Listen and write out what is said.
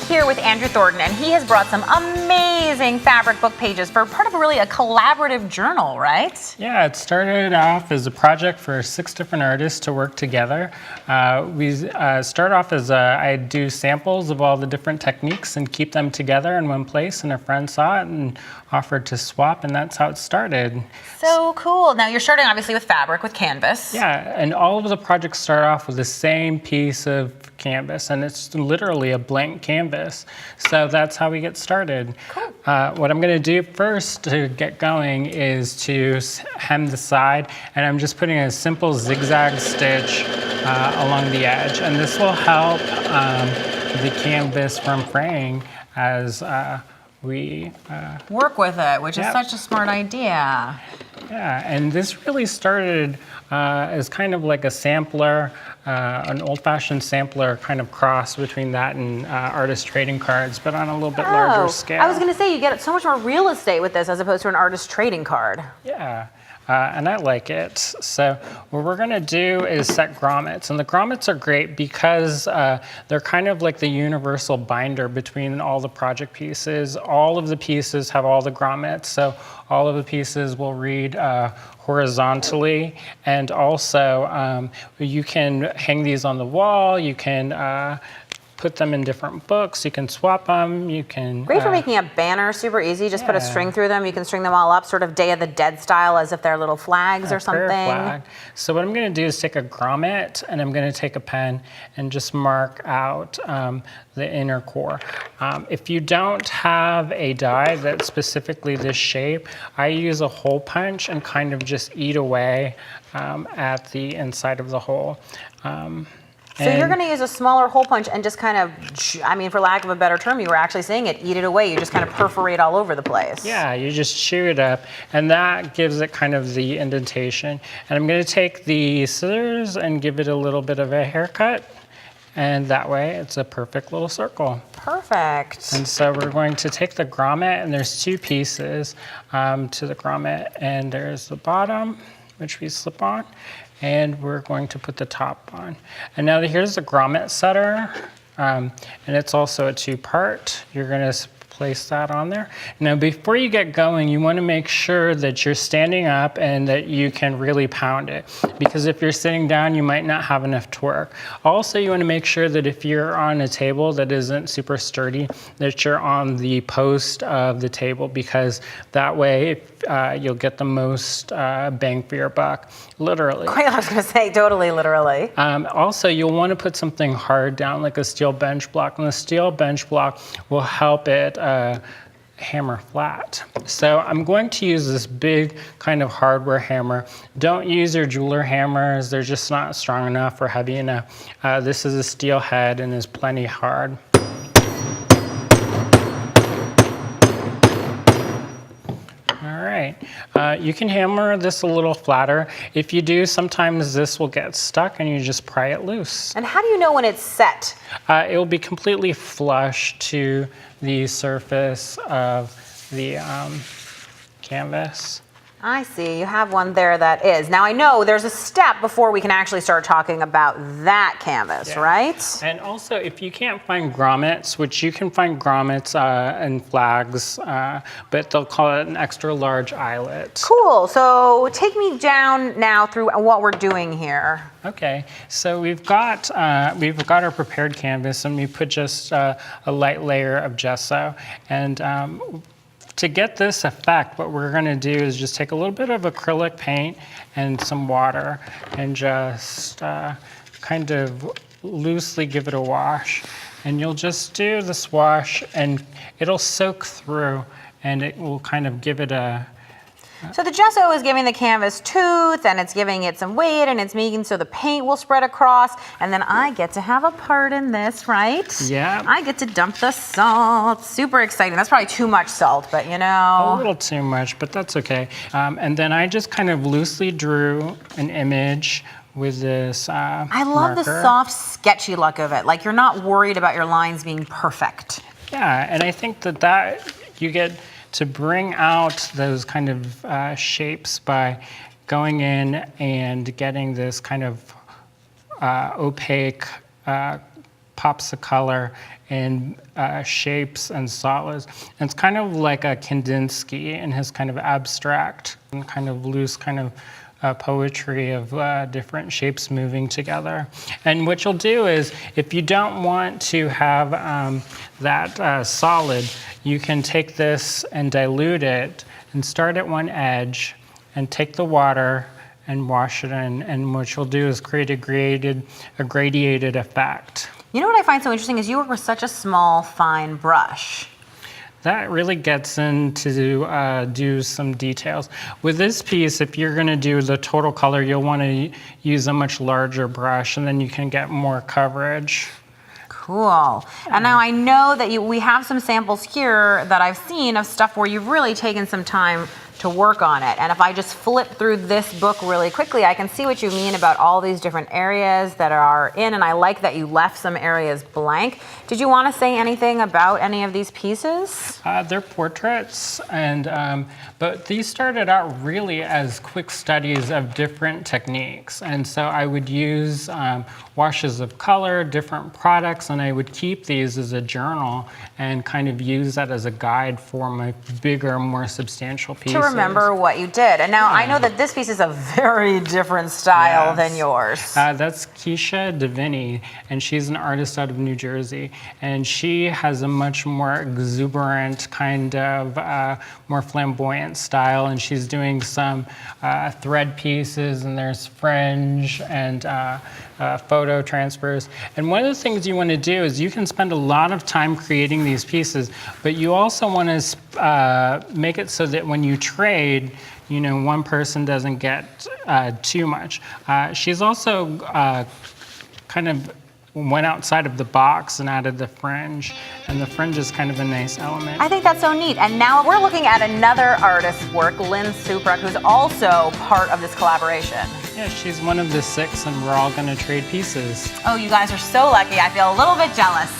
here with Andrew Thornton, and he has brought some amazing fabric book pages for part of a collaborative journal, right? Yeah, it started off as a project for 6 different artists to work together. We start off as I do samples of all the different techniques and keep them together in one place, and a friend saw it and offered to swap, and that's how it started. So cool. Now you're starting obviously with fabric, with canvas. Yeah, and all of the projects start off with the same piece of canvas, and it's literally a blank canvas. So that's how we get started. Cool. What I'm going to do first to get going is to hem the side, and I'm just putting a simple zigzag stitch along the edge, and this will help the canvas from fraying as we work with it, which is such a smart idea. Yeah, and this really started as kind of like a sampler, an old-fashioned sampler kind of cross between that and artist trading cards, but on a little bit larger scale. I was going to say, you get so much more real estate with this as opposed to an artist trading card. Yeah. And I like it. So what we're going to do is set grommets. And the grommets are great because they're kind of like the universal binder between all the project pieces. All of the pieces have all the grommets. So all of the pieces will read horizontally. And also you can hang these on the wall. You can put them in different books. You can swap them. You can. Great for making a banner, super easy. Just put a string through them. You can string them all up, sort of Day of the Dead style, as if they're little flags or something. Flag. So what I'm going to do is take a grommet, and I'm going to take a pen and just mark out the inner core. If you don't have a die that's specifically this shape, I use a hole punch and kind of just eat away at the inside of the hole. So you're going to use a smaller hole punch and just kind of, I mean, for lack of a better term, you were actually saying it, eat it away. You just kind of perforate all over the place. Yeah, you just chew it up, and that gives it kind of the indentation. And I'm going to take the scissors and give it a little bit of a haircut, and that way it's a perfect little circle. Perfect. And so we're going to take the grommet, and there's 2 pieces to the grommet, and there's the bottom, which we slip on, and we're going to put the top on. And now here's the grommet setter, and it's also a 2-part. You're going to place that on there. Now before you get going, you want to make sure that you're standing up and that you can really pound it, because if you're sitting down, you might not have enough torque. Also, you want to make sure that if you're on a table that isn't super sturdy, that you're on the post of the table, because that way you'll get the most bang for your buck, literally. I was going to say, totally literally. Also, you'll want to put something hard down, like a steel bench block, and the steel bench block will help it hammer flat. So I'm going to use this big kind of hardware hammer. Don't use your jeweler hammers. They're just not strong enough or heavy enough. This is a steel head and is plenty hard. You can hammer this a little flatter. If you do, sometimes this will get stuck and you just pry it loose. And how do you know when it's set? It will be completely flush to the surface of the canvas. I see, you have one there that is. Now I know there's a step before we can actually start talking about that canvas, right? And also, if you can't find grommets, which you can find grommets and flags, but they'll call it an extra large eyelet. Cool, so take me down now through what we're doing here. Okay, so we've got our prepared canvas, and we put just a light layer of gesso. And to get this effect, what we're going to do is just take a little bit of acrylic paint and some water and just kind of loosely give it a wash. And you'll just do this wash, and it'll soak through, and it will kind of give it a... So the gesso is giving the canvas tooth, and it's giving it some weight, and it's making so the paint will spread across, and then I get to have a part in this, right? Yeah. I get to dump the salt. Super exciting. That's probably too much salt, but you know. A little too much, but that's okay. And then I just kind of loosely drew an image with this I love the soft, sketchy look of it. Like you're not worried about your lines being perfect. Yeah, and I think that you get to bring out those kind of shapes by going in and getting this kind of opaque pops of color in shapes and solids. And it's kind of like a Kandinsky in his kind of abstract and kind of loose kind of poetry of different shapes moving together. And what you'll do is, if you don't want to have that solid, you can take this and dilute it and start at one edge and take the water and wash it in. And what you'll do is create a gradiated effect. You know what I find so interesting is you work with such a small, fine brush. That really gets into do some details. With this piece, if you're going to do the total color, you'll want to use a much larger brush, and then you can get more coverage. Cool. And now I know that we have some samples here that I've seen of stuff where you've really taken some time to work on it. And if I just flip through this book really quickly, I can see what you mean about all these different areas that are in, and I like that you left some areas blank. Did you want to say anything about any of these pieces? They're portraits, and but these started out really as quick studies of different techniques. And so I would use washes of color, different products, and I would keep these as a journal and kind of use that as a guide for my bigger, more substantial pieces. To remember what you did. And now I know that this piece is a very different style than yours. That's Keisha Davini, and she's an artist out of New Jersey. And she has a much more exuberant, kind of more flamboyant style. And she's doing some thread pieces, and there's fringe and photo transfers. And one of the things you want to do is you can spend a lot of time creating these pieces, but you also want to make it so that when you trade, you know, one person doesn't get too much. She's also kind of went outside of the box and added the fringe, and the fringe is kind of a nice element. I think that's so neat. And now we're looking at another artist's work, Lynn Suprak, who's also part of this collaboration. Yeah, she's one of the 6, and we're all going to trade pieces. Oh, you guys are so lucky. I feel a little bit jealous.